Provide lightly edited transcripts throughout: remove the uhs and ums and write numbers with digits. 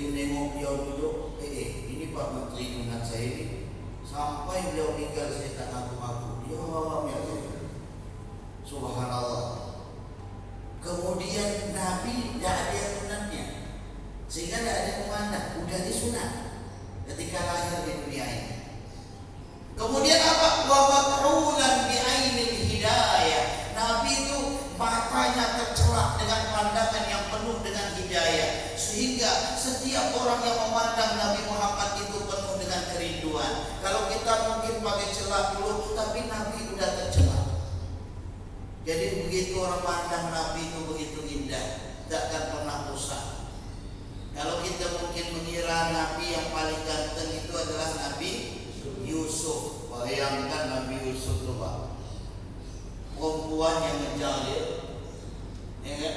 begitu nengok beliau duduk, ini Pak Menteri ingat saya ini. Sampai beliau tinggal saya tak ngaku-ngaku. Ya, subhanallah. Kemudian Nabi tidak ada yang sunatnya, sehingga tidak ada yang memandang, udah disunat ketika lahir di dunia ini. Kemudian apa? Wa mat'ulan bi ainil hidayah. Nabi itu matanya tercelak dengan pandangan yang penuh dengan hidayah, sehingga setiap orang yang memandang Nabi Muhammad itu penuh dengan kerinduan. Kalau kita mungkin pakai celak dulu, tapi Nabi udah tercelak. Jadi begitu orang pandang Nabi itu begitu indah, tak akan pernah bosan. Kalau kita mungkin mengira Nabi yang paling ganteng itu adalah Nabi Yusuf. Bayangkan Nabi Yusuf tuh Pak, perempuan yang ngejar dia, ya kan?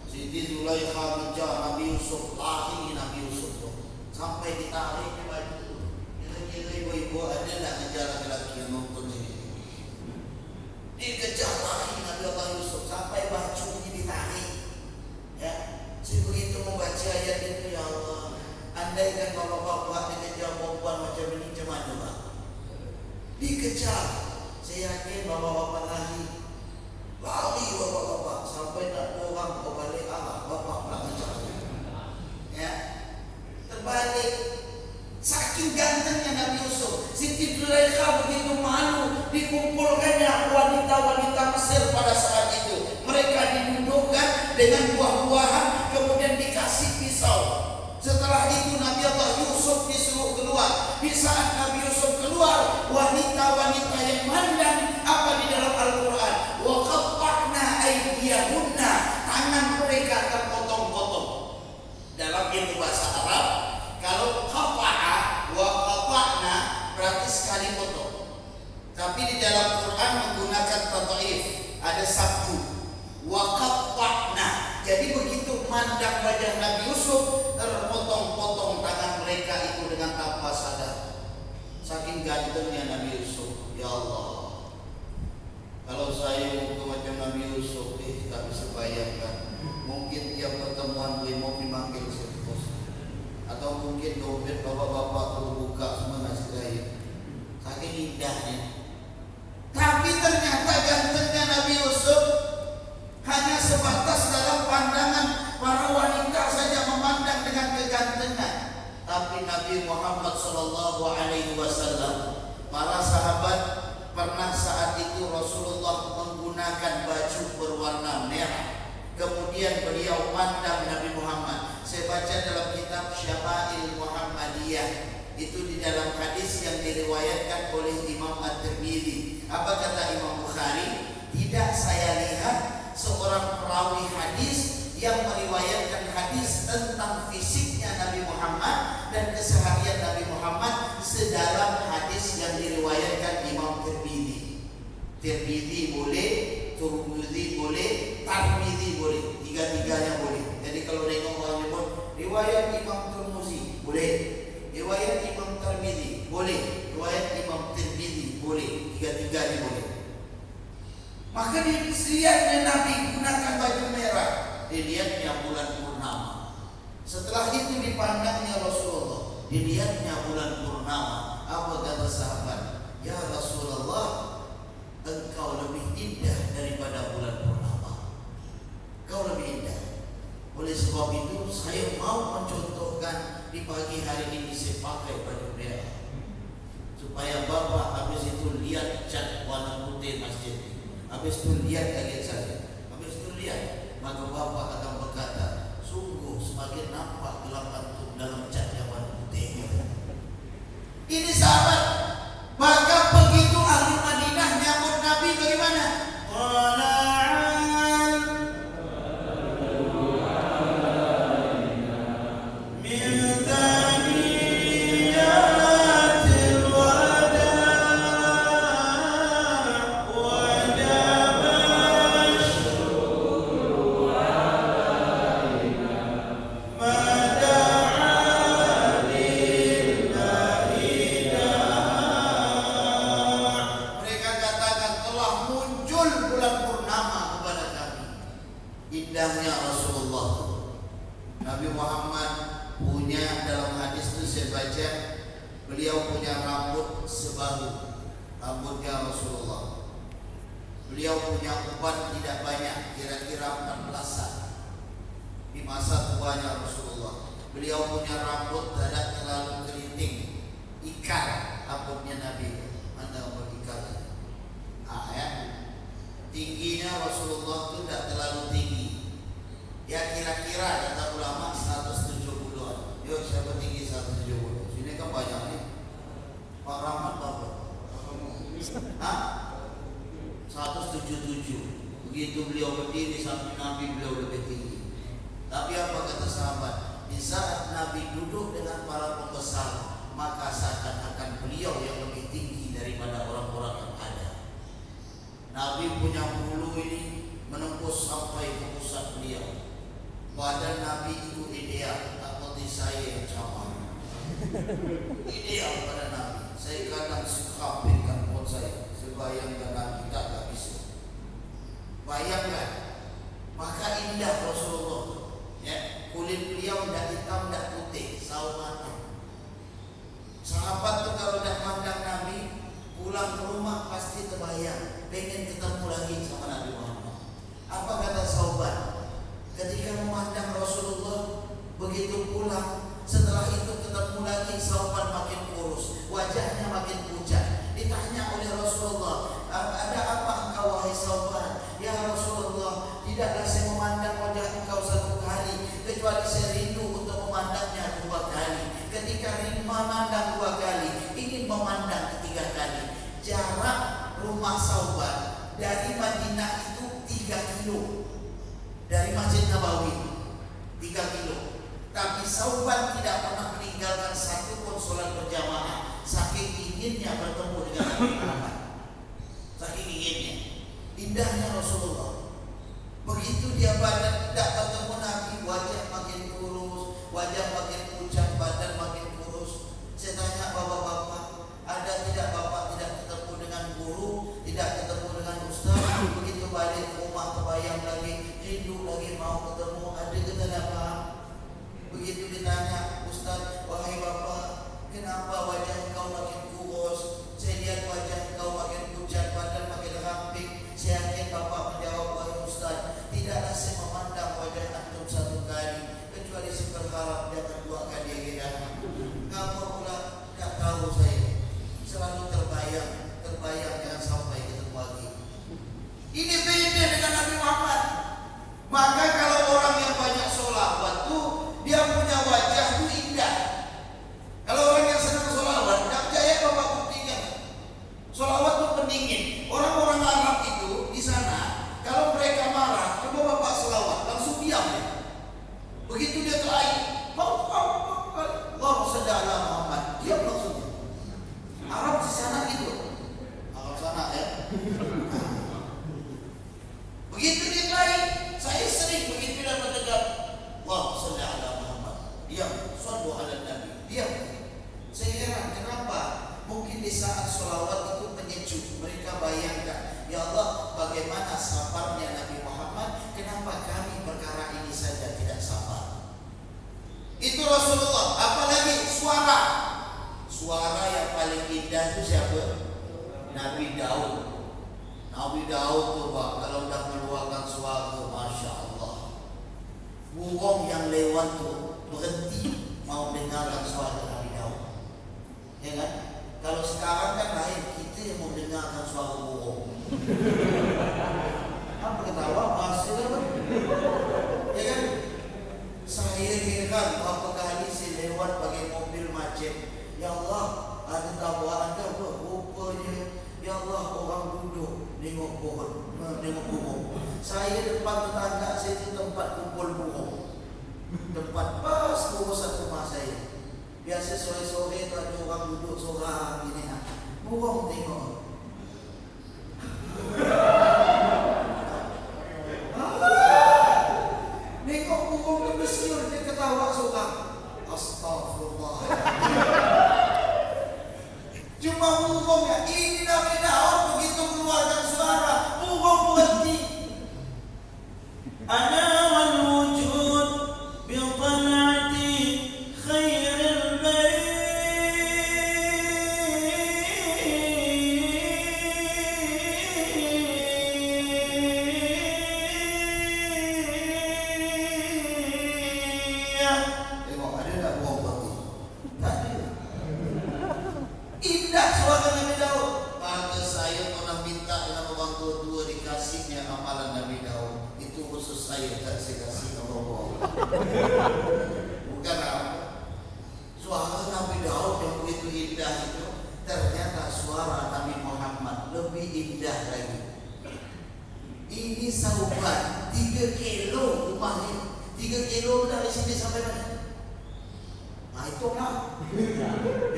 Siti Zulaikha ngejar Nabi Yusuf, lari Nabi Yusuf tuh, sampai ditarik ke baju tuh. Kira-kira ibu-ibu ada nggak ngejar laki-laki yang nonton ini? Dikejar lari Nabi Allah Yusuf sampai bajunya ditarik. Ya, begitu membaca ayat itu, ya Allah, andaikan bapak-bapak dikejar perempuan macam ini, macam mana Pak? Dikejar, saya yakin bapak-bapak lari bapak-bapak sampai tak ada orang berbalik arah, bapak tak ngejar. Ya, terbalik. Saking gantengnya Nabi Yusuf, Siti Zulaikha begitu malu. Dikumpulkannya wanita-wanita Mesir pada saat itu. Mereka didudukkan dengan buah-buahan, kemudian dikasih pisau. Setelah itu Nabi Allah Yusuf disuruh keluar. Di saat Nabi Yusuf keluar, wanita-wanita yang mandang apa di dalam Al-Quran, wa qatta'na aydiyahunna, tangan mereka terpotong-potong. Dalam ilmu bahasa Arab, kalau qata'a wa qata'na berarti sekali potong. Tapi di dalam Quran menggunakan tad'if, ada sabtu. Wa qatta'na. Jadi begitu mandang wajah Nabi Yusuf, terpotong-potong tangan mereka itu dengan tanpa sadar. Saking gantengnya Nabi Yusuf, ya Allah. Kalau saya waktu macam Nabi Yusuf, tak bisa bayangkan. Mungkin tiap pertemuan gue mau dimanggil bos, atau mungkin dompet bapak-bapak kalau buka semua ngasih saya. Saking indahnya. Tapi ternyata gantengnya Nabi Yusuf hanya sebatas dalam pandangan para wanita saja, memandang dengan kegantengan. Tapi Nabi Muhammad SAW, para sahabat, pernah saat itu Rasulullah menggunakan baju berwarna merah. Kemudian beliau pandang Nabi Muhammad. Saya baca dalam kitab Syama'il Muhammadiyah, itu di dalam hadis yang diriwayatkan oleh Imam At-Tirmidzi. Apa kata Imam Bukhari? Tidak saya lihat seorang perawi hadis yang meriwayatkan hadis tentang fisiknya Nabi Muhammad dan keseharian Nabi Muhammad sedalam hadis yang diriwayatkan Imam Tirmidzi. Tirmidzi boleh, Tirmidzi boleh, Tirmidzi boleh, tiga-tiganya boleh. Jadi kalau nengok orang nyebut riwayat Imam Tirmidzi boleh, riwayat Imam Tirmidzi boleh, riwayat Imam Tirmidzi boleh, tiga-tiganya boleh. Maka dilihatnya Nabi gunakan baju merah, dilihatnya bulan purnama. Setelah itu dipandangnya Rasulullah, dilihatnya bulan purnama. Apa kata sahabat? Ya Rasulullah, engkau lebih indah daripada bulan purnama. Kau lebih indah. Oleh sebab itu saya mau mencontohkan di pagi hari ini saya pakai baju merah, supaya bapak habis itu lihat cat warna putih masjid. Habis itu lihat kaget saya. Habis itu lihat, maka bapak akan berkata, sungguh semakin nampak gelap antum dalam cat yang warna putih. Ini sahabat. Maka begitu ahli Madinah nyambut Nabi bagaimana? Mada saya baca, beliau punya rambut sebahu rambutnya Rasulullah. Beliau punya uban tidak banyak, kira-kira 14-an di masa tuanya Rasulullah. Beliau punya rambut tidak terlalu keriting, ikan rambutnya Nabi. Mana rambut ikan? Ya. Tingginya Rasulullah itu tidak terlalu tinggi. Ya kira-kira kata ulama 170-an. Yuk siapa tinggi 170? Sini kan banyak nih. Pak Rahmat apa? 177. Begitu beliau berdiri samping Nabi, beliau lebih tinggi. Tapi apa kata sahabat? Di saat Nabi duduk dengan para pembesar, maka seakan-akan beliau yang lebih tinggi daripada orang-orang yang ada. Nabi punya bulu ini menembus sampai ke pusat beliau. Badan Nabi itu ideal, tak seperti saya yang camat. Ideal pada Nabi. Saya kadang suka pikirkan buat saya, sebayangkan Nabi tak bisa. Bayangkan, maka indah Rasulullah. Ya, kulit beliau tidak hitam, tidak putih, sawo matang. Sahabat tu kalau dah mandang Nabi, pulang ke rumah pasti terbayang, pengen ketemu lagi sama Nabi Muhammad. Apa kata sahabat? Ketika memandang Rasulullah, begitu pulang, setelah itu ketemu lagi, sahabat makin kurus, wajahnya makin pucat. Ditanya oleh Rasulullah, ada apa engkau wahai sahabat? Ya Rasulullah, tidaklah saya memandang wajah engkau satu kali, kecuali saya rindu untuk memandangnya 2 kali. Ketika rindu memandang 2 kali, ingin memandang ketiga kali. Jarak rumah sahabat dari Madinah itu 3 kilo, dari Masjid Nabawi 3 kilo. Tapi sahabat tidak pernah meninggalkan satu pun sholat berjamaah, saking inginnya bertemu dengan Nabi Muhammad. Saking inginnya, indahnya Rasulullah. Begitu dia badan tidak bertemu Nabi, wajah makin kurus, wajah makin pucat, badan makin kurus. Saya tanya bapak-bapak, ada tidak bapak tidak ketemu dengan guru, tidak ketemu dengan ustaz? Begitu balik ke rumah terbayang lagi, rindu lagi mau ketemu. Ada kita dapat. Begitu ditanya ustaz, wahai bapak, kenapa wajah engkau makin kurus? Saya lihat wajah engkau makin pucat, badan makin ramping. Saya yakin bapak menjawab, wahai ustaz, tidaklah saya memandang wajah antum 1 kali, kecuali saya berharap jangan 2 kali lagi. Kamu pula tak tahu saya selalu terbayang jangan sampai ketemu lagi. Ini beda dengan Nabi Muhammad. Maka kalau orang yang banyak sholawat tu, dia punya wajah tu indah. Kalau orang yang senang sholawat, tak percaya bapak buktikan. Sholawat tu pendingin. Orang-orang Arab itu di sana, kalau mereka marah, coba bapak sholawat, langsung diam. Begitu dia terakhir, Allahumma shalli ala Muhammad, diam langsung. Arab di sana gitu. Arab sana ya. Begitu dia terakhir, saya sering begitu dapat dengar Allahumma shalli ala Muhammad, diam. Shallu ala Nabi, diam. Saya heran kenapa? Mungkin di saat sholawat itu penyejuk. Mereka bayangkan, ya Allah, bagaimana sabarnya Nabi Muhammad, kenapa kami perkara ini saja tidak sabar? Itu Rasulullah. Apalagi suara yang paling indah itu siapa? Nabi Daud. Nabi Daud tuh Pak, kalau udah mengeluarkan suara, Masya Allah, burung yang lewat tuh berhenti mau dengarkan suara Nabi Daud. Ya kan? Kalau sekarang kan lain, kita yang mau dengarkan suara burung. Apa ketawa? Masih kan? Ya kan? Saya heran berapa kali saya lewat pakai mobil macet. Ya Allah, ada tahu ada rupanya. Ya Allah, orang duduk nengok pohon, nengok burung. Saya depan tetangga saya itu tempat kumpul burung. Tempat pas urusan rumah saya. Biasa sore-sore itu ada orang duduk seorang gini, burung tengok. Nengok burung tu bersiul, dia ketawa seorang. Astagfirullah. Cuma burung ya, ini Nabi Daud begitu keluarkan suara, burung berhenti. Ana wal wujud bi tal'ati khairil bayt saya tak saya kasih Allah. Bukan apa. Suara Nabi Daud yang begitu indah itu, ternyata suara Nabi Muhammad lebih indah lagi. Ini sauban 3 kilo rumahnya, 3 kilo dari sini sampai mana? Nah itu lah,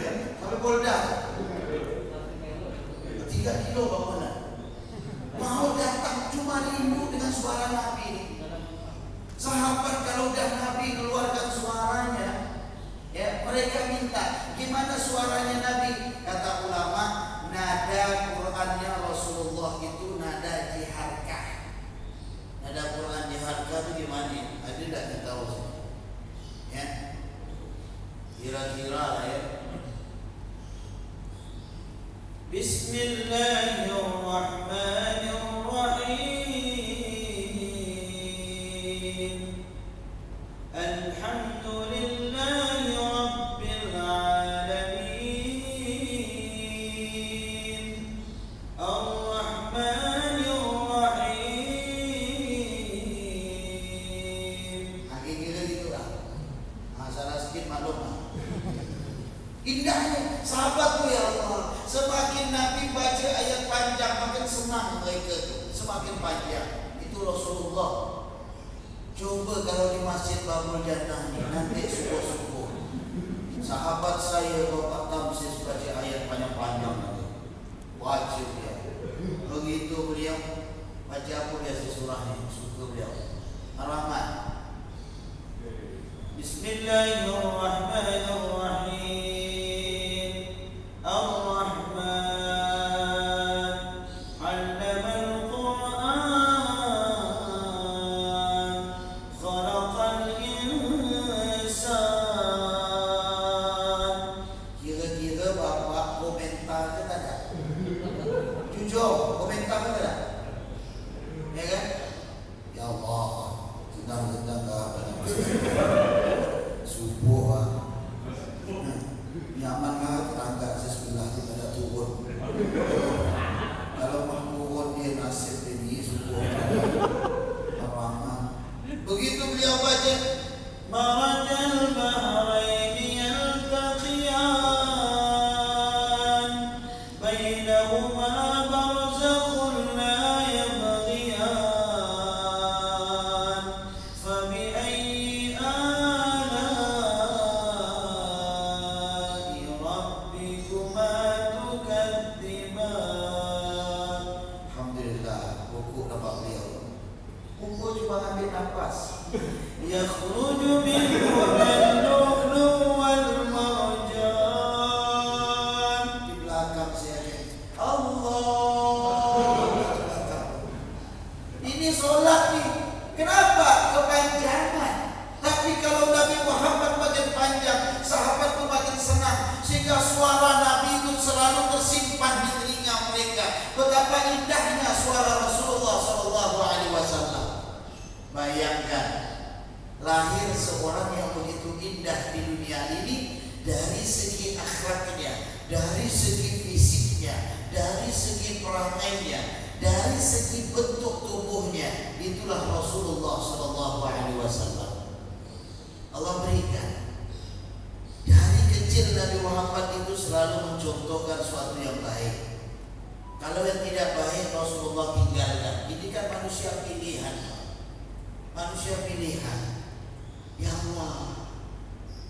ya, sampai Polda 3 kilo bangunan. Mau datang cuma rindu dengan suara Nabi ini. Sahabat kalau udah Nabi keluarkan suaranya, ya mereka minta gimana suaranya Nabi. Kata ulama, nada Qurannya Rasulullah itu nada jiharkah. Nada Quran jiharkah itu gimana? Ada tidak yang tahu? Ya, kira-kira lah ya. Bismillahirrahmanirrahim. Alhamdulillahi Rabbil Alamin. Ar-Rahmanirrahim. Akhirnya gitu lah. Salah sedikit maklum. Indahnya sahabatku ya Allah. Semakin Nabi baca ayat panjang makin senang mereka itu. Semakin panjang. Itu Rasulullah. Coba kalau di Masjid Babul Jannah ini nanti subuh-subuh sahabat saya Bapak Tamsis baca ayat panjang-panjang nanti. Wajib ya. Begitu beliau baca apa biasa surahnya suka beliau. Ar-Rahman. Bismillahirrahmanirrahim. Ar-Rahman. Komentar kan ada? Ya kan? Ya Allah, sedang-sedang apa subuh lah. Nyaman kan tetangga sebelah itu pada turun. Kalau mau turun dia nasib ini subuh. Rahman. Begitu beliau baca Marajal bahraini yaltaqiyan bainahuma yakhruju minhumal lu'lu' wal marjan. Di belakang saya Allah. Ini solat nih. Kenapa kepanjangan? Tapi kalau Nabi Muhammad makin panjang, sahabat itu makin senang, sehingga suara Nabi itu selalu tersimpan di telinga mereka. Betapa indahnya suara Rasulullah SAW. Bayangkan lahir seorang yang begitu indah di dunia ini dari segi akhlaknya, dari segi fisiknya, dari segi perangainya, dari segi bentuk tubuhnya. Itulah Rasulullah SAW. Allah berikan. Dari kecil Nabi Muhammad itu selalu mencontohkan suatu yang baik. Kalau yang tidak baik Rasulullah tinggalkan. Ini kan manusia pilihan. Manusia pilihan. Ya Allah.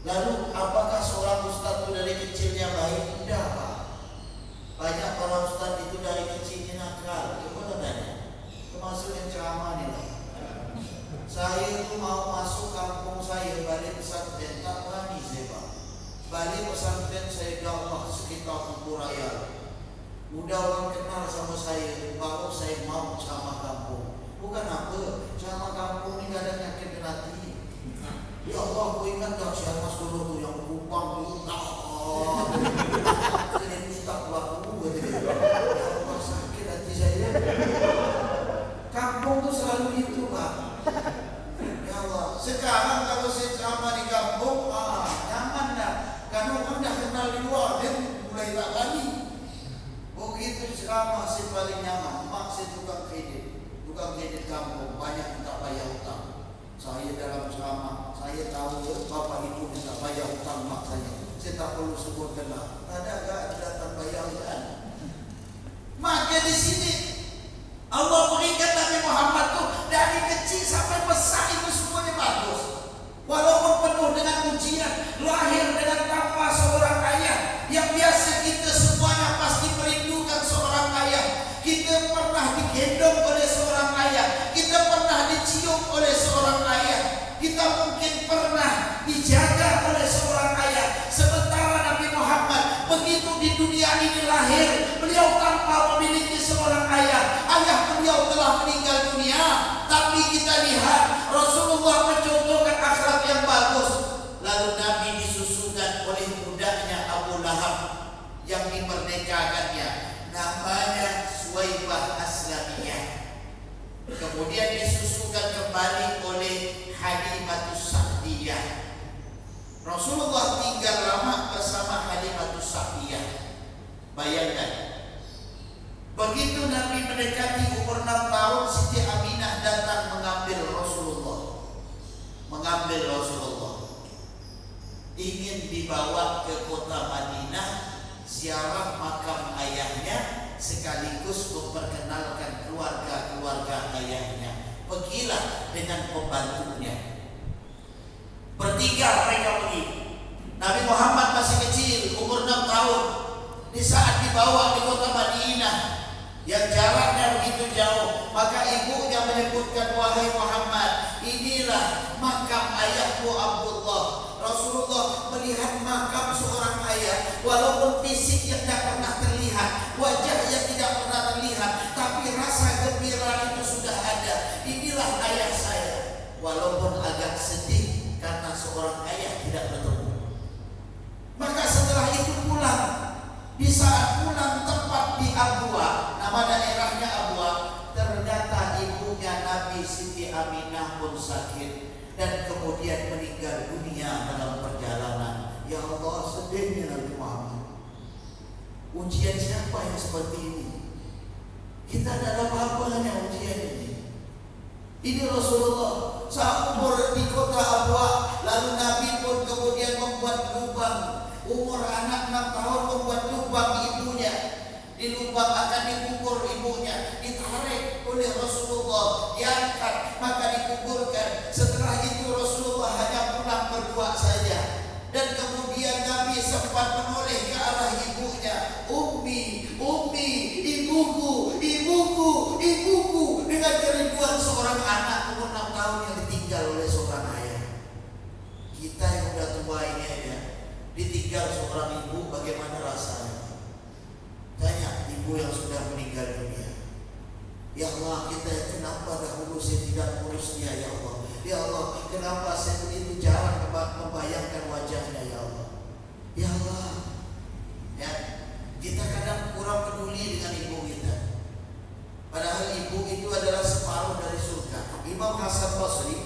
Lalu apakah seorang ustaz itu dari kecilnya baik? Tidak, Pak. Banyak para ustaz itu dari kecilnya nakal. Gimana tanya? Termasuk yang ceramah nih lah. Saya itu mau masuk kampung saya balik pesantren tak berani saya, Pak. Balik pesantren saya dakwah sekitar Kumpul Raya. Udah orang kenal sama saya, baru saya mau ceramah kampung. Bukan apa, ceramah kampung ini kadang nyakit hati. Ya Allah, aku ingat tak siapa dulu tuh yang kupang dulu. Jadi ustaz waktu gitu. Ya Allah, sakit hati saya. Kampung tuh selalu itu, Pak. Ya Allah, sekarang kalau saya ceramah di kampung, nyaman dah. Karena orang dah kenal di luar, dia mulai tak berani. Begitu ceramah saya paling nyaman. Mak saya tukang kredit kampung, banyak tak bayar utang. tak perlu sebut kenal. Ada datang bayangan. Maka di sini Allah berikan Nabi Muhammad tuh dari kecil sampai besar itu semuanya bagus. Walaupun penuh dengan ujian, lahir dengan tanpa seorang ayah. Yang biasa kita semuanya pasti merindukan seorang ayah. Kita pernah digendong oleh seorang ayah. Kita pernah dicium oleh seorang ayah. Kita mungkin pernah dijaga oleh seorang ayah. Sementara Nabi Muhammad begitu di dunia ini lahir, beliau tanpa memiliki seorang ayah. Ayah beliau telah meninggal dunia. Tapi kita lihat Rasulullah mencontohkan akhlak yang bagus. Lalu Nabi disusukan oleh budaknya Abu Lahab yang dimerdekakannya. Namanya Suwaibah Aslamiyah. Kemudian disusukan kembali oleh Halimatus Sa'diyah. Rasulullah tinggal lama bersama Halimatus Sa'diyah. Bayangkan, begitu Nabi mendekati umur 6 tahun, Siti Aminah datang mengambil Rasulullah. Ingin dibawa ke kota Madinah, ziarah makam ayahnya, sekaligus memperkenalkan keluarga ayahnya. Pergilah dengan pembantunya. Bertiga mereka pergi. Nabi Muhammad masih kecil, umur 6 tahun. Di saat dibawa di kota Madinah yang jaraknya begitu jauh, maka ibunya menyebutkan, wahai Muhammad, inilah makam ayahmu Abdullah. Rasulullah melihat makam seorang ayah, walaupun fisik yang tidak pernah terlihat, wajah yang tidak pernah terlihat, tapi rasa gembira itu sudah ada. Inilah ayah saya, walaupun agak sedih karena seorang ayah tidak bertemu. Maka setelah itu pulang. Di saat pulang tepat di Abwa, nama daerahnya Abwa, ternyata ibunya Nabi Siti Aminah pun sakit dan kemudian meninggal dunia dalam perjalanan. Ya Allah, sedihnya Nabi Muhammad. Ujian siapa yang seperti ini? Kita tidak ada apa-apanya ujian ini. Ini Rasulullah saat umur di kota Abwa, lalu Nabi pun kemudian membuat lubang. Umur anak 6 tahun membuat lubang ibunya. Di lubang akan dikubur ibunya. Ditarik oleh Rasulullah, diangkat, maka dikuburkan. Setelah itu Rasulullah hanya pulang berdua saja. Dan kemudian Nabi sempat menoleh ke arah ibunya. Ummi, ibuku. Dengan kerinduan seorang anak umur 6 tahun yang ditinggal oleh seorang ayah. Kita yang sudah tua ini aja ditinggal seorang ibu, bagaimana rasanya? Tanya ibu yang sudah meninggal dunia. Ya Allah, kita kenapa dahulu saya tidak mengurus dia, ya Allah. Ya Allah, kenapa saya begitu jarang membayangkan wajahnya, ya Allah. Ya Allah, ya, kita kadang kurang peduli dengan ibu kita. Padahal ibu itu adalah separuh dari surga. Imam Hasan Basri,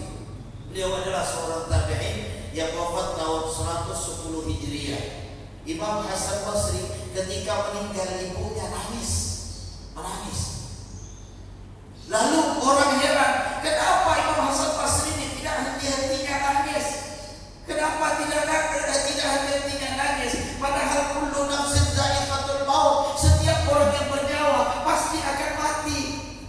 beliau adalah seorang tabi'in yang wafat tahun 110 Hijriah. Imam Hasan Basri ketika meninggal ibunya menangis. Lalu orang heran, kenapa Imam Hasan Basri ini tidak henti-hentinya nangis? Kenapa tidak henti-hentinya nangis? Padahal kullu nafsin dha'iqatul maut, setiap orang yang bernyawa pasti akan mati.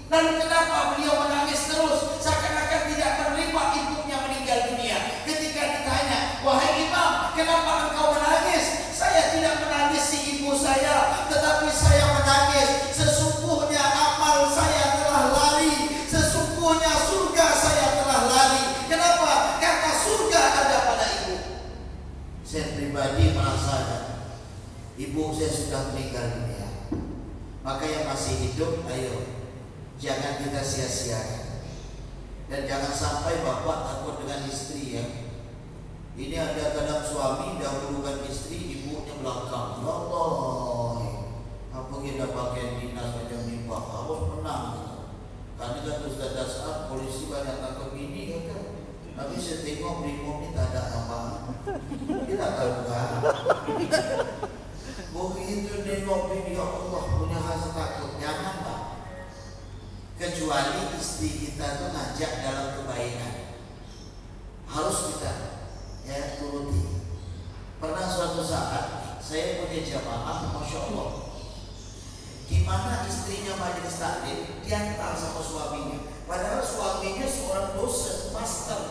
Lalu kenapa beliau menangis terus? Seakan-akan tidak menerima ibunya meninggal dunia. Ketika ditanya, wahai Imam, kenapa engkau menangis? Saya tidak menangis si ibu saya, tetapi saya menangis. Sesungguhnya amal saya telah lari. Sesungguhnya surga saya telah lari. Kenapa? Karena surga ada pada ibu. Saya pribadi merasakan ibu saya sudah meninggal dunia. Maka yang masih hidup, ayo, jangan kita sia-siakan. Dan jangan sampai bapak takut dengan istri, ya. Ini ada kadang suami dahulukan istri, ibunya belakang. Allah, apa kita pakai dinas macam ni pak? Harus menang. Karena kata Ustaz Dasar, polisi banyak takut ini, kata. Tapi saya tengok brimob ni tak ada apa. Kita tahu kan? Begitu nengok ini, ya Allah, punya rasa takut. Jangan pak. Kecuali istri kita tu ngajak dalam kebaikan, harus kita turuti. Pernah suatu saat saya punya jamaah, Masya Allah, di mana istrinya majelis taklim diantar sama suaminya, padahal suaminya seorang dosen, master.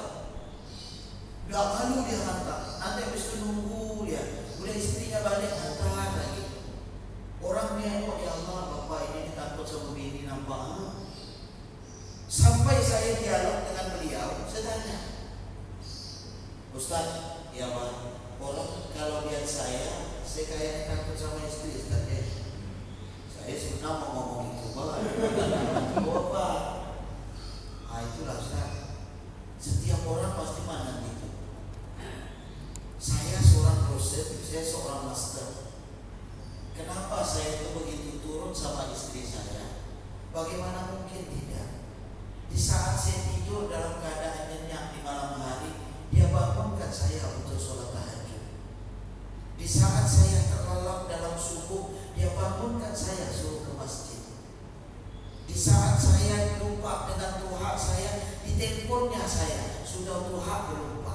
Gak malu dia hantar, nanti habis itu nunggu dia, udah istrinya balik hantar lagi. Orangnya kok, ya Allah, bapak ini takut sama bini nampak. Sampai saya dialog dengan beliau, saya tanya, Ustaz, ya Pak, orang kalau lihat saya kayaknya takut sama istri, Ustaz ya. Saya sebenarnya mau ngomong itu, Pak. Bapak, itulah Ustaz. Setiap orang pasti mandang itu. Saya seorang dosen, saya seorang master. Kenapa saya itu begitu turun sama istri saya? Bagaimana mungkin tidak? Di saat saya tidur dalam keadaan nyenyak di malam hari, dia bangunkan saya untuk sholat tahajud. Di saat saya terlelap dalam subuh, dia bangunkan saya suruh ke masjid. Di saat saya lupa dengan Tuhan saya, di teleponnya saya sudah Tuhan berlupa.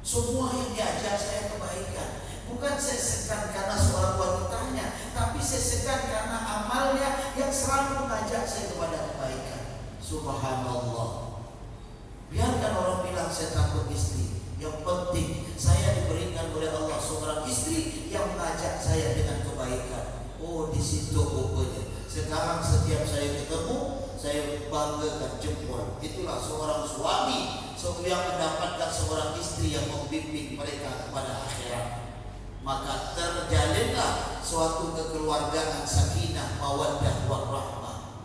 Semua yang diajak saya kebaikan. Bukan saya segan karena suara wanitanya, tapi saya segan karena amalnya yang selalu mengajak saya kepada kebaikan. Subhanallah. Biarkan orang bilang saya takut istri, yang penting saya diberikan oleh Allah seorang istri yang mengajak saya dengan kebaikan. Oh, di situ pokoknya. Sekarang setiap saya ketemu, saya banggakan jempol. Itulah seorang suami yang mendapatkan seorang istri yang membimbing mereka kepada akhirat. Maka terjalinlah suatu kekeluargaan sakinah, mawaddah, warahmah.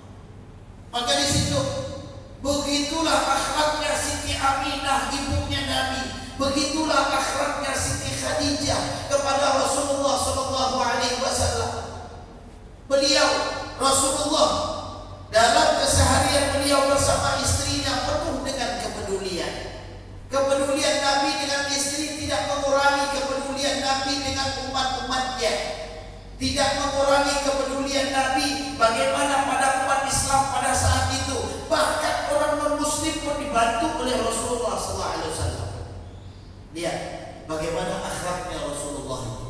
Maka di situ begitulah akhlaknya Siti Aminah, ibunya Nabi. Begitulah akhlaknya Siti Khadijah kepada Rasulullah Sallallahu Alaihi Wasallam. Beliau Rasulullah dalam keseharian beliau bersama istrinya penuh dengan kepedulian. Kepedulian Nabi dengan istri tidak mengurangi kepedulian Nabi dengan umat-umatnya. Tidak mengurangi kepedulian Nabi bagaimana pada umat Islam pada saat itu. Bahkan orang non-muslim pun dibantu oleh Rasulullah SAW. Lihat bagaimana akhlaknya Rasulullah itu.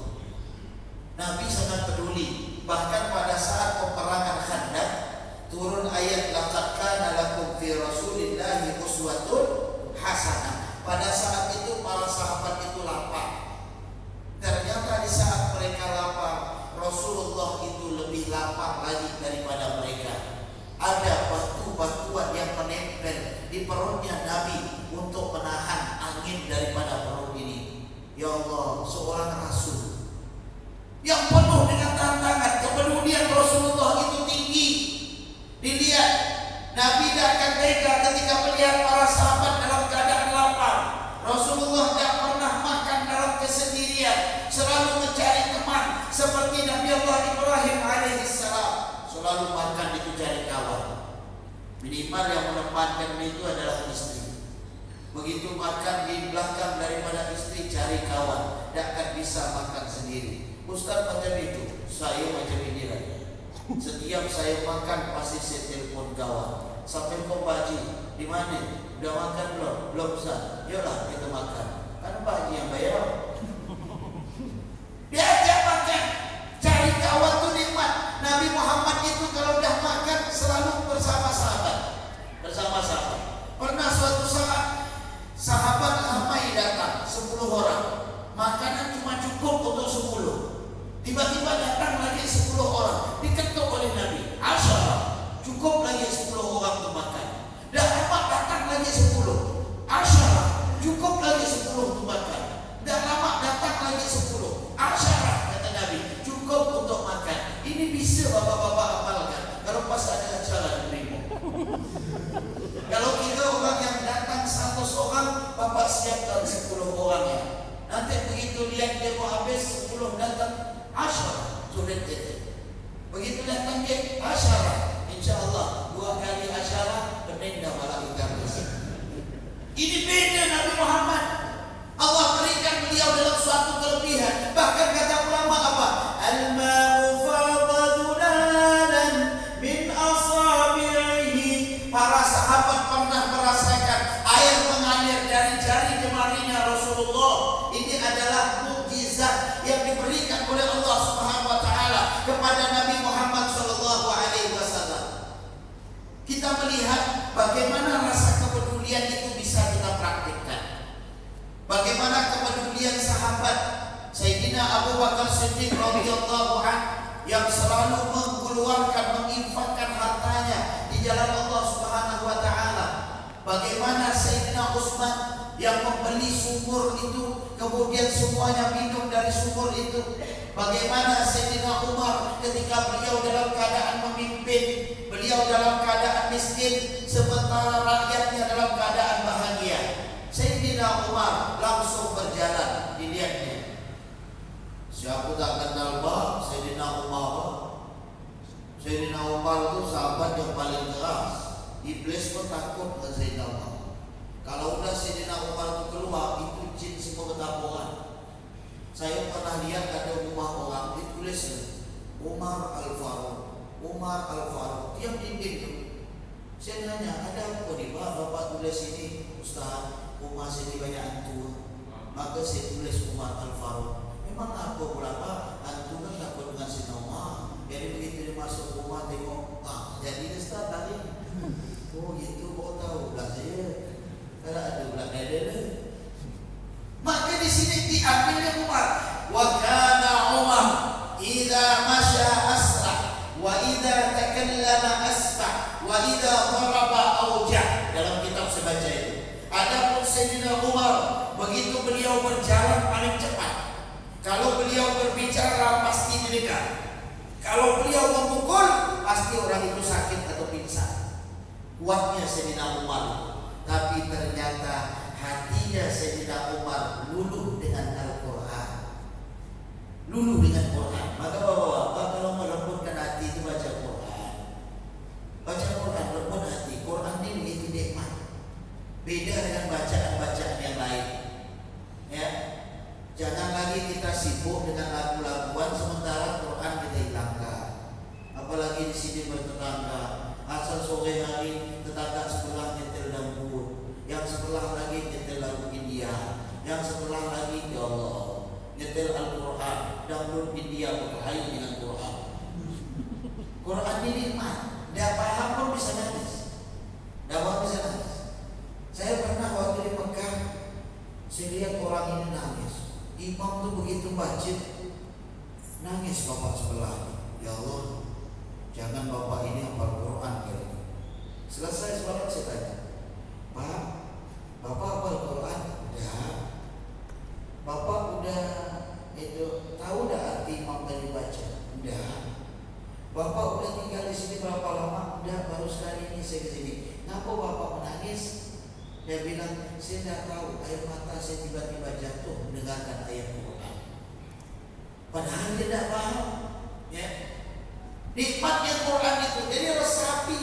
Nabi sangat peduli. Bahkan pada saat peperangan Khandaq turun ayat laqad kana lakum fi Rasulillahi uswatun hasanah. Pada saat itu para sahabat itu lapar. Ternyata di saat mereka lapar, Rasulullah itu lebih lapar lagi daripada mereka. Ada batu-batuan yang menempel di perutnya Nabi untuk menahan angin daripada perut ini. Ya Allah, seorang Rasul yang penuh dengan tantangan. Kepedulian Rasulullah itu tinggi. Dilihat, Nabi tidak akan tega ketika melihat para sahabat dalam keadaan lapar. Rasulullah tidak pernah makan dalam kesendirian, selalu mencari teman seperti Nabi Allah Ibrahim alaihissalam. Selalu makan itu cari kawan. Minimal yang menempatkan itu adalah istri. Begitu makan di belakang daripada istri, cari kawan. Tidak akan bisa makan sendiri. Ustaz macam itu, saya macam ini lagi. Setiap saya makan pasti saya telepon kawan. Sampai kau Pak Haji, di mana? Udah makan belum? Belum Ustaz. Yolah kita makan. Kan Pak Haji yang bayar. Diajak makan, cari kawan tuh nikmat. Nabi Muhammad itu kalau udah makan selalu bersama sahabat. Bersama sahabat. Pernah suatu saat sahabat ramai datang 10 orang. Makanan cuma cukup untuk 10. Tiba-tiba datang lagi 10 orang, diketuk oleh Nabi. Asyarah, cukup lagi 10 orang untuk makan. Dan lama datang lagi 10. Asyarah, cukup lagi 10 untuk makan. Dan lama datang lagi 10. Asyarah, kata Nabi, cukup untuk makan. Ini bisa bapak-bapak amalkan kalau pas ada acara diberimu. Kalau kita orang yang datang 100 orang, bapak siapkan 10 orang ya. Nanti begitu lihat dia mau habis 10 datang, Asyarah, sulit itu. Begitu datang dia, Asyarah, insya Allah 2 kali Asyarah, benda malaikat. Ini beda Nabi Muhammad. Allah berikan beliau dalam suatu kelebihan. Bahkan kata ulama apa? Al-ma'u fadadunanan min asabi'ihi. Para sahabat pernah merasakan air mengalir dari jari jemarinya Rasulullah. Ini adalah mukjizat Sayyidina Abu Bakar Siddiq radhiyallahu anhu yang selalu mengeluarkan, menginfakkan hartanya di jalan Allah Subhanahu wa taala. Bagaimana Sayyidina Utsman yang membeli sumur itu, kemudian semuanya minum dari sumur itu. Bagaimana Sayyidina Umar ketika beliau dalam keadaan memimpin, beliau dalam keadaan miskin, sementara rakyatnya dalam keadaan bahagia. Sayyidina Umar langsung berjalan, dilihatnya. Siapa tak kenal Pak? Sayyidina Umar. Sayyidina Umar itu sahabat yang paling keras. Iblis pun takut dengan Sayyidina Umar. Kalau udah Sayyidina Umar itu keluar, itu jin semua bertaburan. Saya pernah lihat ada rumah orang ditulis Umar Al-Faruq, Umar Al-Faruq. Tiap dinding tu. Saya nanya, ada apa nih Pak? Bapak tulis ini, Ustaz, rumah sini banyak hantu. Maka saya tulis Umar Al-Faruq. Memang apa pula Pak? Hantu kan takut dengan Sayyidina Umar. Jadi begitu dia masuk rumah tengok, jadi dia start tadi. Oh itu kau tahu belah saya. Kalau ada belah dada dia. Maka di sini diambilnya Umar. Wa kana Umar idza masya asra wa idza takallama asfa wa idza daraba auja. Dalam kitab saya baca itu. Adapun Sayyidina Umar, begitu beliau berjalan paling cepat. Kalau beliau berbicara pasti didengar. Kalau beliau memukul pasti orang itu sakit atau pingsan. Kuatnya Sayyidina Umar. Tapi ternyata hatinya Sayyidina Umar luluh dengan Al-Quran. Luluh dengan Quran. Maka bapak-bapak kalau melembutkan hati itu baca Quran. Baca Quran, lembut hati. Quran ini begitu nikmat. Beda dengan bacaan-bacaan yang lain. Ya. Jangan lagi kita sibuk dengan lagu-laguan sementara Quran kita hilangkan. Apalagi di sini bertetangga. Asal sore hari tetangga sebelah nyetel dangdut, yang sebelah lagi nyetel lagu India, yang sebelah lagi ya Allah nyetel Al-Quran. Dangdut India berkelahi dengan Quran. Quran ini nikmat. Tidak paham pun bisa nangis. Tidak paham bisa nangis. Saya pernah waktu di Mekah, saya lihat orang ini nangis. Imam tu begitu baca, nangis bapak sebelah. Ya Allah, jangan bapak ini hafal Quran kali ini. Selesai sholat saya tanya, Pak, bapak hafal Quran? Dah. Bapak udah itu tahu dah arti imam tadi baca? Dah. Bapak udah tinggal di sini berapa lama? Dah, baru sekali ini saya ke sini. Kenapa bapak menangis? Dia bilang, saya tidak tahu, air mata saya tiba-tiba jatuh mendengarkan ayat Quran. Padahal dia tidak paham. Ya. Nikmatnya Quran itu, jadi resapi.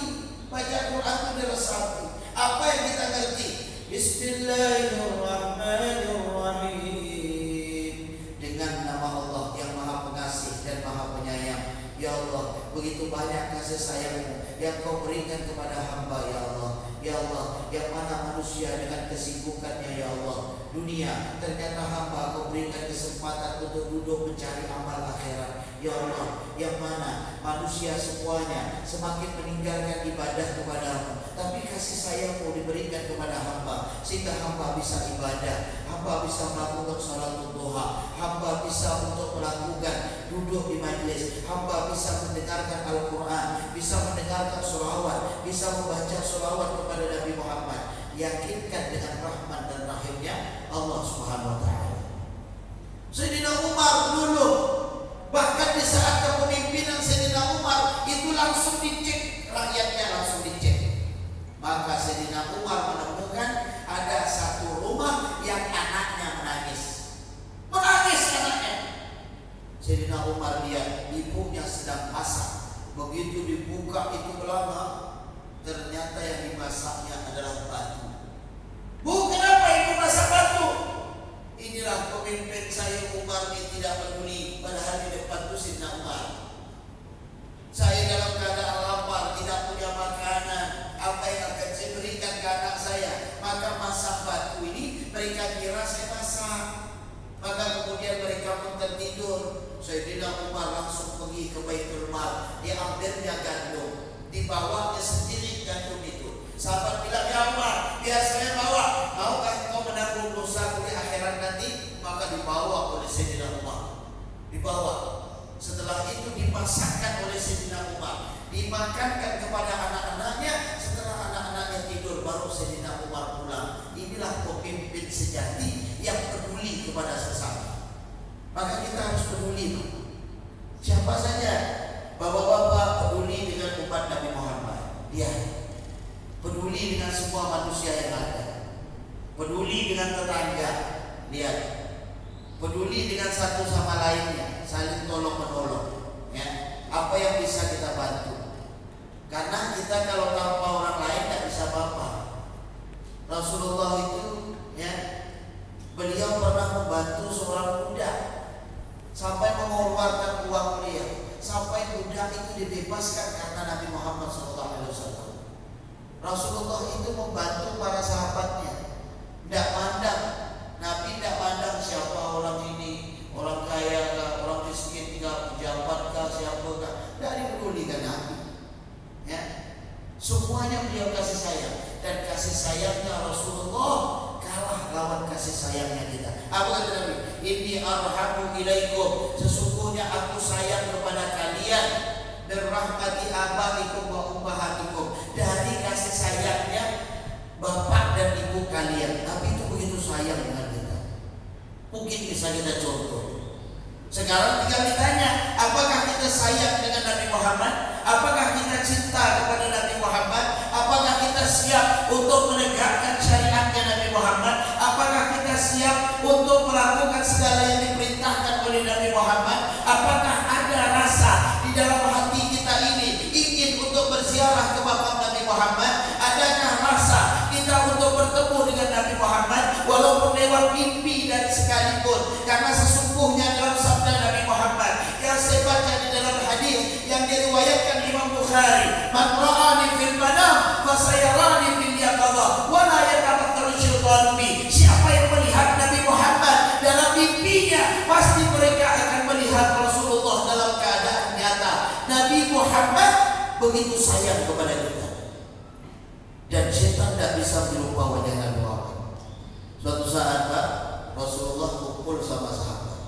Baca Quran itu diresapi. Apa yang kita ngerti? Bismillahirrahmanirrahim. Dengan nama Allah yang maha pengasih dan maha penyayang. Ya Allah, begitu banyak kasih sayangmu yang kau berikan kepada hamba ya Allah. Ya Allah, yang mana manusia dengan kesibukannya ya Allah, dunia ternyata hamba kau berikan kesempatan untuk duduk mencari amal akhirat. Ya Allah, yang mana manusia semuanya semakin meninggalkan ibadah kepadamu, tapi kasih sayangmu diberikan kepada hamba sehingga hamba bisa ibadah, hamba bisa melakukan salat duha, hamba bisa untuk melakukan duduk di majlis, hamba bisa mendengarkan Al-Quran, bisa mendengarkan sholawat, bisa membaca sholawat kepada Nabi Muhammad. Yakinkan dengan rahmat dan rahimnya Allah Subhanahu wa ta'ala. Sayyidina Umar dulu, bahkan di saat kepemimpinan Sayyidina Umar itu langsung dicek, rakyatnya langsung dicek. Maka Sayyidina Umar menemukan ada satu rumah yang anaknya menangis. Menangis anaknya. Sayyidina Umar lihat ibunya sedang masak. Begitu dibuka itu belanga, ternyata yang dimasaknya adalah batu. Bu, kenapa ibu masak batu? Inilah pemimpin saya Umar ini tidak peduli. Padahal di depan itu Sayyidina Umar. Saya dalam keadaan lapar, tidak punya makanan. Apa yang akan saya berikan ke anak saya? Maka masak batu ini mereka kira saya masak. Maka kemudian mereka pun tertidur. Sayyidina Umar langsung pergi ke Baitul Mal. Dia ambilnya gandum, dibawanya sendiri gandum itu. Sahabat bilang, ya Umar, biar saya bawa. Maukah kau menanggung dosa di akhirat nanti? Maka dibawa oleh Sayyidina Umar. dibawa. Setelah itu dipasangkan oleh Sayyidina Umar, dimakankan kepada anak-anaknya. Setelah anak-anaknya tidur, baru Sayyidina Umar pulang. Inilah pemimpin sejati yang peduli kepada sesama. Maka kita harus peduli. Siapa saja, bapak-bapak peduli dengan umat Nabi Muhammad. Dia peduli dengan semua manusia yang ada. Peduli dengan tetangga. Lihat, peduli dengan satu sama lainnya, saling tolong menolong. Ya, apa yang bisa kita bantu? Karena kita kalau tanpa orang lain tidak bisa apa-apa. Rasulullah itu, ya, beliau pernah membantu seorang budak sampai mengeluarkan uang beliau, sampai budak itu dibebaskan karena Nabi Muhammad SAW. Rasulullah itu membantu para sahabatnya. Tidak pandang, Nabi tidak pandang siapa orang ini, orang kaya kah, orang miskin kah, pejabat kah, siapa kah. Tidak dipedulikan Nabi. Ya, semuanya beliau kasih sayang, dan kasih sayangnya Rasulullah kalah lawan kasih sayangnya kita. Apa kata Nabi? Inni arhamu ilaikum, sesungguhnya aku sayang kepada kalian, berrahmati abaikum wa ummahatikum, dari kasih sayangnya bapak dan ibu kalian. Tapi itu begitu sayang dengan kita. Mungkin bisa kita contoh. Sekarang tinggal ditanya, apakah kita sayang dengan Nabi Muhammad? Apakah kita cinta kepada Nabi Muhammad? Apakah kita siap untuk menegakkan syariatnya Nabi Muhammad? Apakah kita siap untuk melakukan segala yang diperintahkan oleh Nabi Muhammad? Apakah ada rasa di dalam hati kita ini ingin untuk berziarah ke makam Nabi Muhammad? Adakah rasa kita untuk bertemu dengan Nabi Muhammad walaupun lewat mimpi dan sekalipun? Karena sesungguhnya dalam sabda Nabi Muhammad yang saya baca di dalam hadis yang diriwayatkan Imam Bukhari, man ra'ani fil manam fa sayarani fil yaqadha wa la yatamathalu syaitanu bi. Siapa yang melihat Nabi Muhammad dalam mimpinya, pasti mereka akan melihat Rasulullah dalam keadaan nyata. Nabi Muhammad begitu sayang kepada kita, dan setan tidak bisa melupa wajah Nabi Muhammad. Suatu saat Pak, Rasulullah kumpul sama sahabat,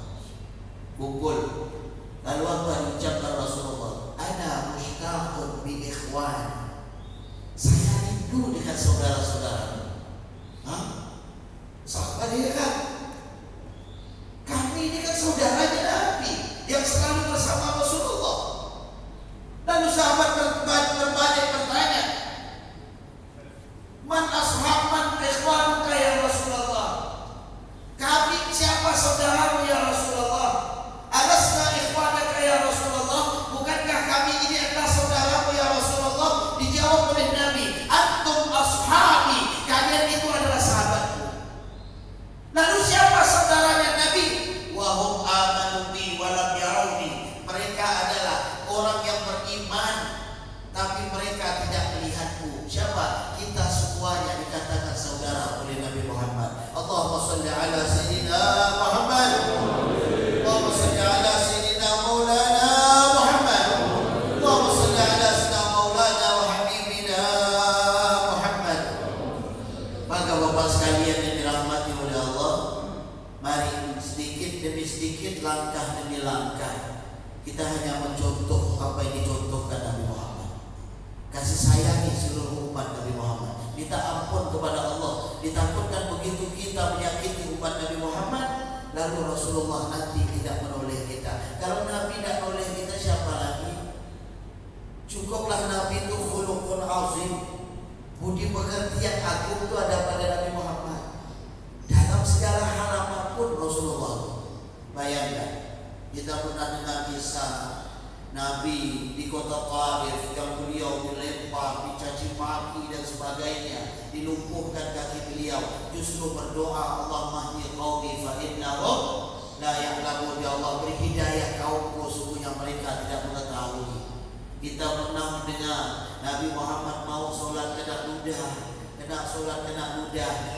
kumpul. Lalu apa diucapkan Rasulullah? Ana mushtaqun bi ikhwan. Saya rindu dengan saudara-saudara. Sahabat dia kan, kami ini kan saudaranya Nabi yang selalu bersama Rasulullah. Lalu sahabat berbalik bertanya, man ashab man ikhwanuka ya Rasulullah? Kami siapa saudaramu ya Rasulullah? Alasna ikhwanaka ya Rasulullah? Bukankah kami ini adalah saudaramu ya Rasulullah? Dijawab oleh Nabi, antum ashabi, kalian itu adalah sahabatku. Lalu siapa saudaranya Nabi? Wahum amanu bi walam yarawni, mereka adalah orang yang beriman tapi mereka tidak melihatku. Siapa? Kita semuanya dikatakan saudara oleh Nabi Muhammad. Allahumma salli ala sayyidina Muhammad. Allahumma salli ala sayyidina maulana Muhammad. Allahumma salli ala sayyidina maulana wa habibina Muhammad. Maka Bapak sekalian yang dirahmati oleh Allah, mari sedikit demi sedikit, langkah demi langkah, kita hanya mencontoh apa yang dicontohkan Nabi Muhammad. Kasih sayangi seluruh umat Nabi Muhammad. Minta ampun kepada Allah. Ditakutkan begitu kita menyakiti umat Nabi Muhammad, lalu Rasulullah nanti tidak menoleh kita. Kalau Nabi tidak menoleh kita, siapa lagi? Cukuplah Nabi itu khuluqun azim, budi pekerti yang agung itu ada pada Nabi Muhammad. Dalam segala hal apapun Rasulullah. Bayangkan, kita pernah dengar kisah Nabi di kota Taif yang beliau dilempar, dicaci maki dan sebagainya, dilumpuhkan kaki beliau, justru berdoa, Allahumma hdi qaumi fa innahum la ya'lamun. Ya Allah, beri hidayah kaumku, sungguhnya mereka tidak mengetahui. Kita pernah mendengar Nabi Muhammad mau sholat kena ludah,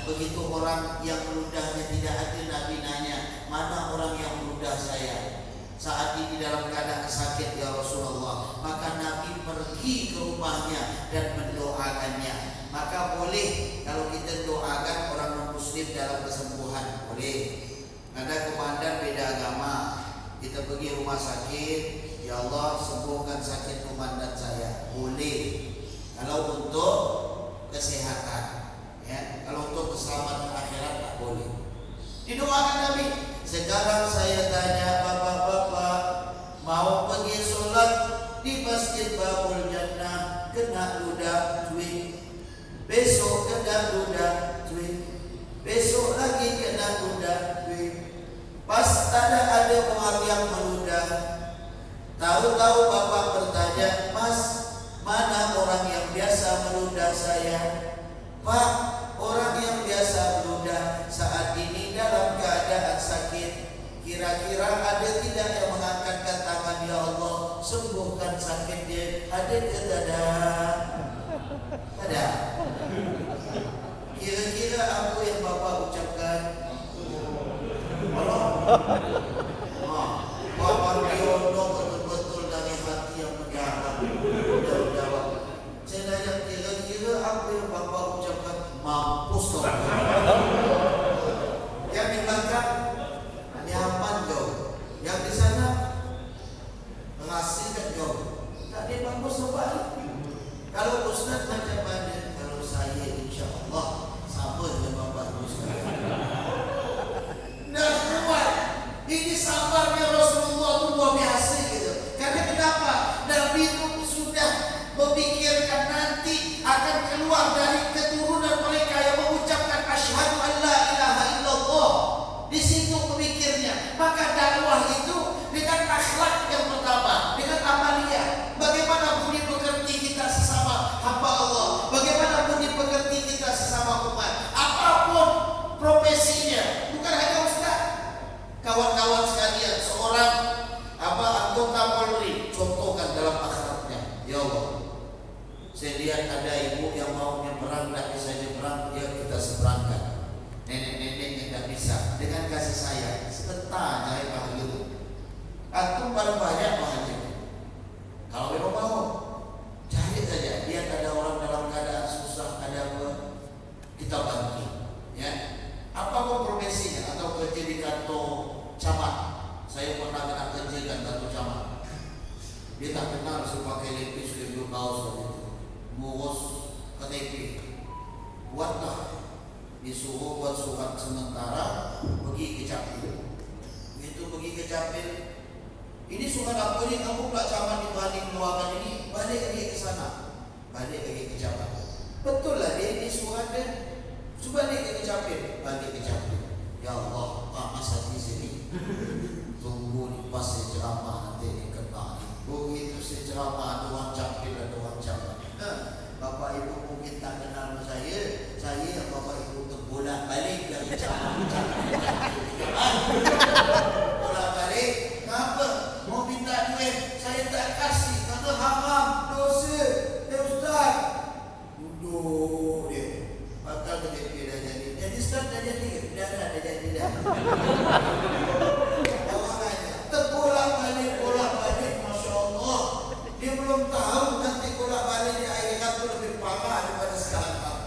begitu orang yang meludahnya tidak adil, Nabi nanya, mana orang yang meludah saya? Saat ini dalam keadaan sakit ya Rasulullah. Maka Nabi pergi ke rumahnya dan mendoakannya. Maka boleh kalau kita doakan orang non-muslim dalam kesembuhan, boleh. Ada komandan beda agama, kita pergi rumah sakit, ya Allah sembuhkan sakit komandan saya, boleh. Kalau untuk kesehatan, ya, kalau untuk keselamatan akhirat tak boleh. Didoakan Nabi. Sekarang saya tanya bapak-bapak, mau pergi sholat di Masjid Babul Jannah, kena ludah cuy. Besok kena ludah cuy. Besok lagi kena ludah cuy. Pas ada orang yang meludah, tahu-tahu bapak bertanya, Mas, mana orang yang biasa meludah saya? Pak, orang yang biasa meludah saat ini dalam keadaan sakit, kira-kira ada tidak yang mengangkatkan tangan, ya Allah sembuhkan sakit dia? Ada ke tidak? Ada. Kira-kira apa yang bapak ucapkan? Allah. Bapak Diono betul-betul dari hati yang mendalam. Jawab. Saya tanya, kira-kira apa yang bapak ucapkan? Mampus kau. Yang di belakang nyaman jauh, yang di sana ngasih kan jauh. Tak dia mampus kembali. Kalau Ustaz macam mana? Kalau saya insya Allah sama dengan bapak Ustaz. Dan kuat. Ini sabarnya Rasulullah itu luar biasa gitu. Karena kenapa? Nabi itu sudah memikirkan nanti akan keluar dari keturunan mereka yang mengucapkan asyhadu an la ilaha illallah. Di situ pemikirnya. Maka dakwah itu dengan akhlak yang pertama, dengan amalia. Bagaimana budi pekerti kita sesama hamba Allah? Bagaimana budi pekerti kita sesama umat? Apapun profesinya, bukan hanya ustaz. Kawan-kawan sekalian, seorang anggota Polri, contohkan dalam akhlaknya. Ya Allah, saya lihat ada ibu yang mau nyebrang, tak bisa nyebrang, dia kita seberangkan. Nenek-nenek yang tak bisa, dengan kasih sayang, sebentar saya bahagia itu. Antum paling banyak bahagia. Kalau memang mau, cari saja. Lihat ada orang dalam keadaan susah, ada apa, kita bantu. Ya, apapun profesinya, atau kerja di kantor camat. Saya pernah kena kerja di kantor camat. Dia tak kenal suruh pakai lepis, lepis kaos itu, ngurus KTP. Buatlah, disuruh buat surat sementara, pergi ke Capil. Begitu pergi ke Capil, ini surat apa ini? Kamu pula camat dibanding keluarkan ini, balik lagi ke sana, balik lagi ke camat. Betul lah dia ini surat dia. Coba balik ke Capil, balik ke Capil. Ya Allah, masa di sini. Tunggu ni pas saya ceramah nanti ni kena. Begitu saya ceramah, ada orang Capil, ada orang camat. Bapak ibu mungkin tak kenal saya yang bapak ibu terbolak balik dari camat. Bolak balik, kenapa? Mau minta duit, saya tak kasih kerana haram, dosa. Ustaz, duduk dia. Bakal KTP dah jadi. Jadi Ustaz dah jadi. Dah jadi dah. Orang lain terbolak balik, Masya Allah. Dia belum tahu nanti bolak balik di akhirat itu lebih parah daripada sekarang.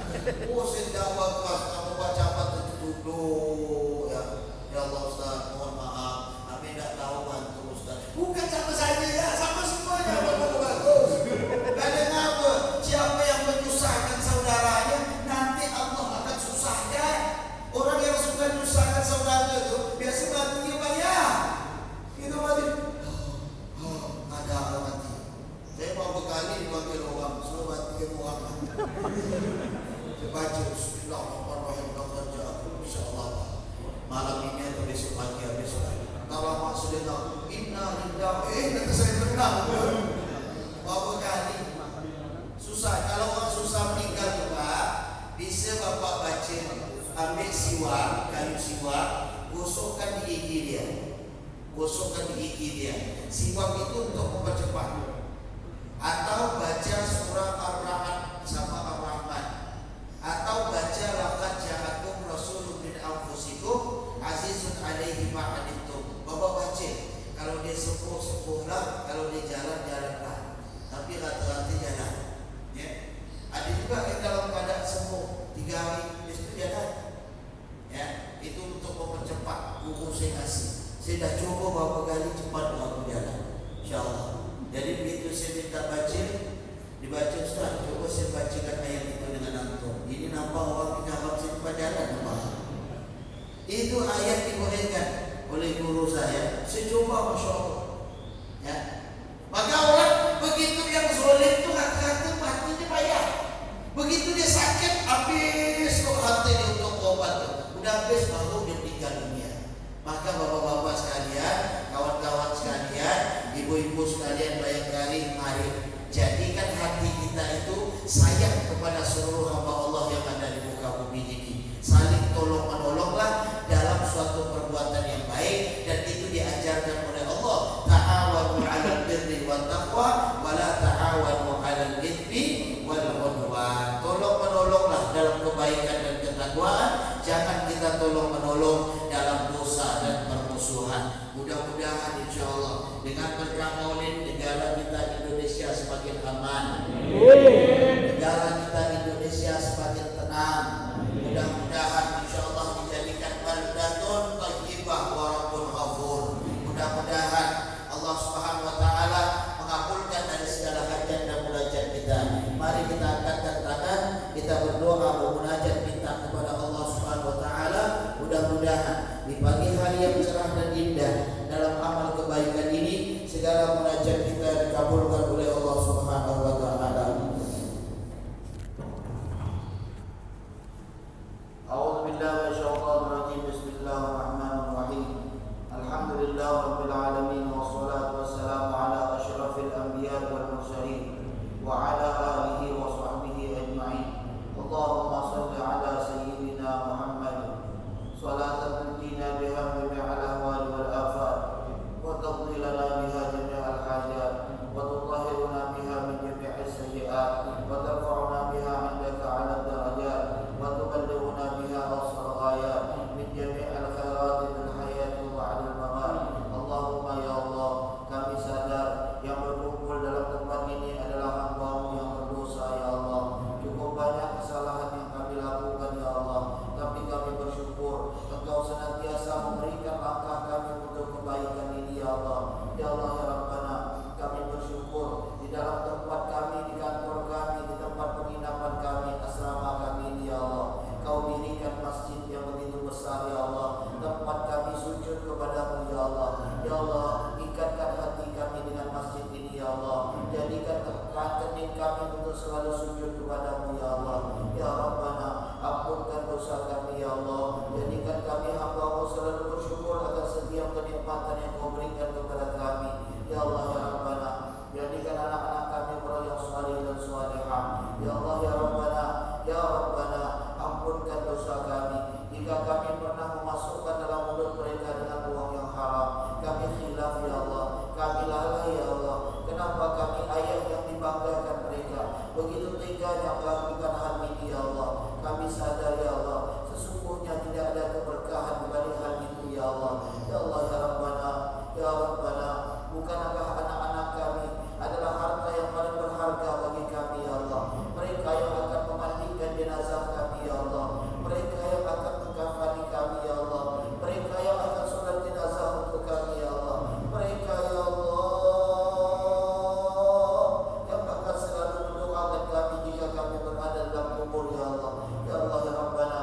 Oh, saya dakwah keras, kamu baca apa duduk. Ya Allah Ustaz, mohon maaf. Kami tak tahu bantu Ustaz. Bukan sama saja ya, sama semuanya. Bagus. Kadang apa? Siapa yang menyusahkan saudaranya, nanti Allah akan susahkan. Orang yang suka menyusahkan saudara itu biasa bantu dia bayar. Itu mati. Ada orang mati. Saya mau berkali dipanggil orang, suruh mati orang. Saya baca Bismillahirrahmanirrahim. InsyaAllah malam ini atau besok pagi habis. Kalau maksudnya inna lillahi, nanti saya tenang. Berapa kali susah. Kalau orang susah meninggal tu Pak, bisa bapak baca, ambil siwak, kayu siwak, gosokkan di gigi dia. Gosokkan di gigi dia. Siwak itu untuk mempercepat. Atau baca surah Ar-Rahman sama Ar-Rahman. Atau baca laqad ja'akum rasulun min anfusikum azizun 'alaihi ma 'anittum. Bapak baca. Kalau dia sepuh-sepuhlah, kalau dia jalan-jalanlah. Tapi rata-rata jalan. Ya. Ada juga yang dalam keadaan sembuh 3 hari itu jalan. Ya, itu untuk mempercepat guru saya kasih. Saya dah coba berapa kali cepat aku jalan, insyaAllah. Jadi begitu saya minta baca, dibaca Ustaz, coba saya bacakan ayat itu dengan antum. Ini nampak orang tidak harus cepat jalan, nampak. Itu ayat dibolehkan oleh guru saya coba, Masya Allah. Ya. Maka orang begitu yang zolim itu hati-hati matinya payah. Begitu dia sakit, habis kok hati dia untuk obat tuh. Udah habis baru dia meninggal dunia. Maka bapak-bapak sekalian, kawan-kawan sekalian, ibu-ibu sekalian, bayangkari, mari jadikan hati kita itu sayang kepada seluruh hamba Allah yang ada di muka bumi ini. Saling tolong menolonglah dalam suatu perbuatan yang baik, dan itu diajarkan oleh Allah. Ta'awanu 'alal birri wat taqwa wa la ta'awanu 'alal itsmi wal 'udwan. Tolong menolonglah dalam kebaikan dan ketakwaan, jangan kita tolong menolong dalam dosa dan permusuhan. Mudah-mudahan insyaallah dengan berkah Maulid negara kita Indonesia semakin aman. Negara kita Indonesia semakin tenang. Mudah-mudahan insyaallah dijadikan baldatun thayyibah wa rabbun ghafur. Mudah-mudahan Allah Subhanahu wa taala mengabulkan dari segala hajat dan munajat kita. Mari kita angkatkan tangan, kita berdoa bermunajat minta kepada Allah Subhanahu wa taala. Mudah-mudahan di pagi hari yang cerah dan indah dalam amal kebaikan ini segala munajat kita dikabulkan oleh Allah Subhanahu wa taala. A'udzu billahi minasyaitonir rajim. Bismillahirrahmanirrahim. Alhamdulillahirabbil alamin wassalatu wassalamu ala asyrafil anbiya'i wal mursalin wa ala alihi wa sahbihi ajma'in. Allahumma shalli ala sayyidina Muhammad salatan tunjina biha jami'al ahwal wal afat wa taqdi lana biha jami'al hajat wa tutahhiruna biha min jami'is sayyi'at wa tarfa'una biha 'indaka 'ala darajat wa tuballighuna biha aqsal ghayat min jami'il khairat fil hayati wa 'alal mamat. Allahumma ya Allah, kami sadar yang berkumpul dalam tempat ini adalah hamba-Mu yang berdosa ya Allah. Cukup banyak kesalahan yang kami lakukan ya Allah, tapi kami bersyukur Engkau senantiasa memberikan langkah kami untuk kebaikan ini ya Allah. Ya Allah ya Rabbana, kami bersyukur di dalam tempat kami, di kantor kami, di tempat penginapan kami, asrama kami ini ya Allah, Kau dirikan masjid yang begitu besar ya Allah, tempat kami sujud kepada-Mu ya Allah. Ya Allah, ikatkan hati kami dengan masjid ini ya Allah, jadikan rekening kami untuk selalu sujud kepada-Mu ya Allah. Ya Rabbana, ampunkan dosa kami ya Allah, jadikan kami hamba-Mu selalu bersyukur atas setiap kenikmatan yang Kau berikan kepada kami. Ya Allah ya Rabbana, jadikan anak-anak kami orang yang saleh dan salihah. Ya Allah ya Rabbana, ya Rabbana, ampunkan dosa kami jika kami pernah memasukkan dalam mulut mereka dengan uang yang haram. Kami khilaf ya Allah, kami lalai ya Allah. Kenapa kami ayah yang dibanggakan mereka begitu teganya melakukan hal ini ya Allah. Kami sadar ya Allah, sesungguhnya tidak ada keberkahan dibalik hal itu ya Allah. Ya Allah ya Rabbana, ya Rabbana, bukankah anak-anak kami adalah harta yang paling berharga bagi kami ya Allah. Mereka yang akan memandikan jenazah kami ya Allah, mereka yang akan mengkafani kami ya Allah, mereka yang akan sholat jenazah untuk kami ya Allah, mereka ya Allah yang akan selalu mendoakan kami jika kami berada dalam kubur ya Allah. Ya Allah ya Rabbana,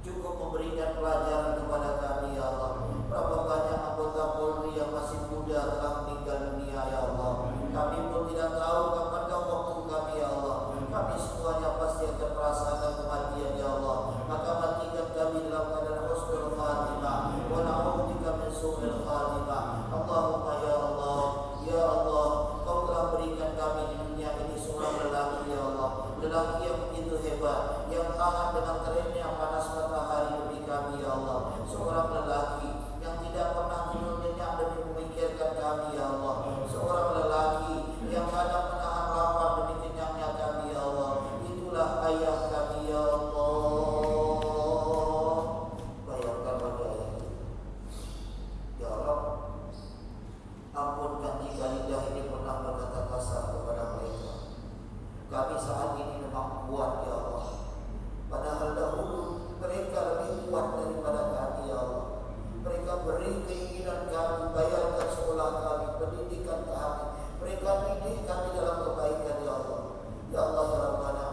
cukup memberikan pelajaran kepada kami ya Allah. Berapa banyak anggota Polri yang masih muda telah meninggal dunia ya Allah. Kami pun tidak tahu kapankah waktu kami ya Allah. Kami semuanya pasti akan merasakan kematian ya Allah. Maka matikan kami dalam keadaan husnul khatimah wa na'udzubika min su'il khatimah. Allahumma ya Allah, ya Allah, Kau telah berikan kami di dunia ini seorang lelaki ya Allah, lelaki yang begitu hebat, yang tahan dengan terimnya panas matahari demi kami ya Allah, seorang lelaki yang tidak pernah tidur nyenyak demi memikirkan kami pendidikan kami. Berikan didik kami dalam kebaikan ya Allah. Ya Allah ya Rabbana,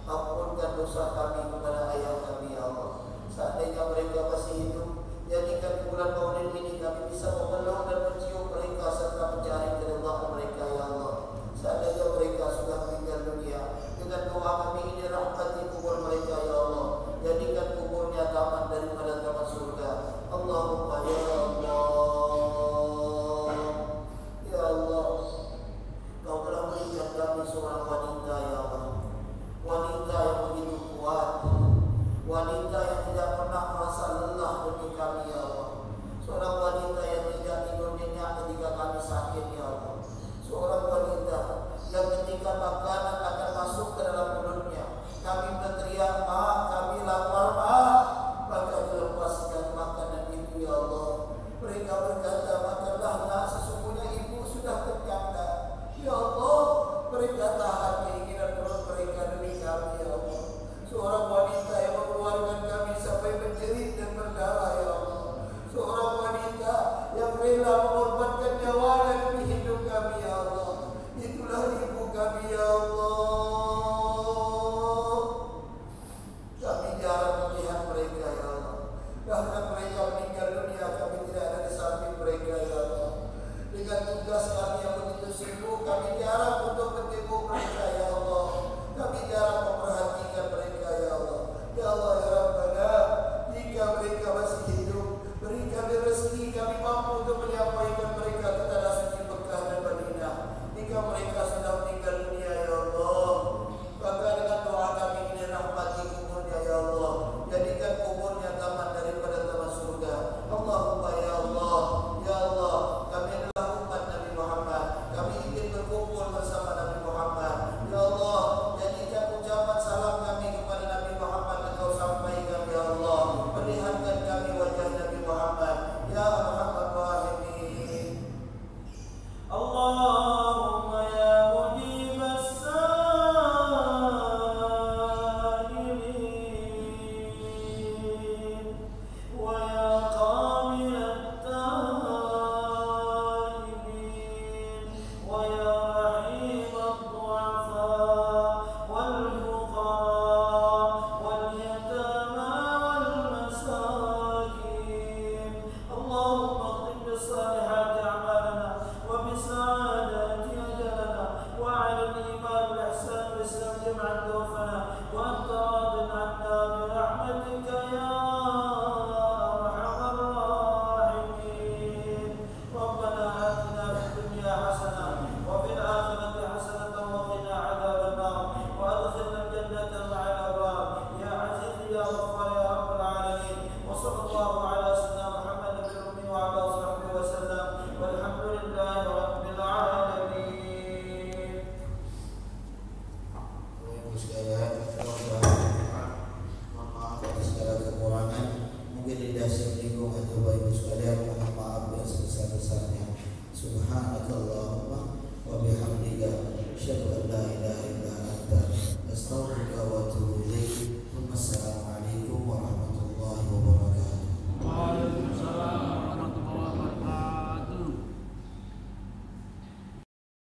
ampunkan dosa kami kepada ayah kami ya Allah. Seandainya mereka masih hidup, jadikan bulan Maulid ini kami bisa memeluk dan mencium mereka serta mencari keridhaan mereka ya Allah. Seandainya mereka sudah meninggal dunia, dengan doa kami ini rahmati kubur mereka ya Allah. Jadikan kuburnya taman daripada taman surga. Allahumma ya Allah. Ya Allah, Kau telah berikan kami seorang wanita ya Allah. Wanita yang begitu kuat, wanita yang tidak pernah merasa lelah demi kami ya Allah. Seorang wanita yang tidak tidur nyenyak ketika kami sakit ya Allah. Seorang wanita yang ketika makanan akan masuk ke dalam mulutnya, kami berteriak, "Ma, kami lapar, Ma," maka dilepaskan makanan itu ya Allah. Mereka berkata, "Makanlah nak, sesungguhnya ibu sudah kenyang nak." Ya Allah, mereka tahan keinginan perut mereka demi kami ya Allah. Seorang wanita yang mengeluarkan kami sampai menjerit dan berdarah ya Allah. Seorang wanita yang rela mengorbankan nyawanya demi hidup kami ya Allah. Itulah ibu kami ya Allah. Kami jarang melihat mereka ya Allah. Bahkan mereka meninggal dunia, kami tidak ada di samping mereka ya Allah. Dengan tugas kami yang begitu sibuk, kami jarang untuk menjenguk mereka ya Allah. Kami jarang memperhatikan mereka ya Allah. Ya Allah ya Rabbana, jika mereka masih hidup, beri kami rezeki, kami mampu untuk menyampaikan mereka ke tanah suci Mekah dan Madinah. Jika mereka sudah meninggal dunia ya Allah, maka dengan doa kami ini rahmati kuburnya ya Allah. Jadikan kuburnya taman daripada taman surga. Allahumma ya Allah, ya Allah, kami adalah umat Nabi Muhammad. Kami ingin berkumpul bersama Nabi Muhammad. Ya Allah, jadikan ucapan salam kami kepada Nabi Muhammad Engkau sampaikan ya Allah. Perlihatkan kami wajah Nabi Muhammad ya Arhamar Rahimin. Allahumma ya mujibas sa'ilin wa ya qamilat ta'ibin wa ya rahimat du'afa wal fuqara wal yatama wal masakin. Allahumma khtim bis-salihati a'malana wa bis-sa'adati ajalana wa 'ala al-iman wal ihsan wal islam jam'an tawafana wa anta radin 'anna bi rahmatika ya arhamar rahimin. Rabbana atina fid dunya hasanah wa fil akhirati hasanatan wa qina 'adzaban nar wa adkhilna al-jannata ma'al abrar ya 'aziz ya ghaffar ya rabbal alamin. Wa sallallahu ala sayyidina Muhammad nabiyil ummi wa ala sahbihi wa sallam walhamdulillahi rabbil alamin. Ibu sekalian, mohon maaf atas segala kekurangan. Mungkin lidah saya menyinggung atau Bapak Ibu sekalian, mohon maaf yang sebesar-besarnya. Subhanakallahumma wa bihamdika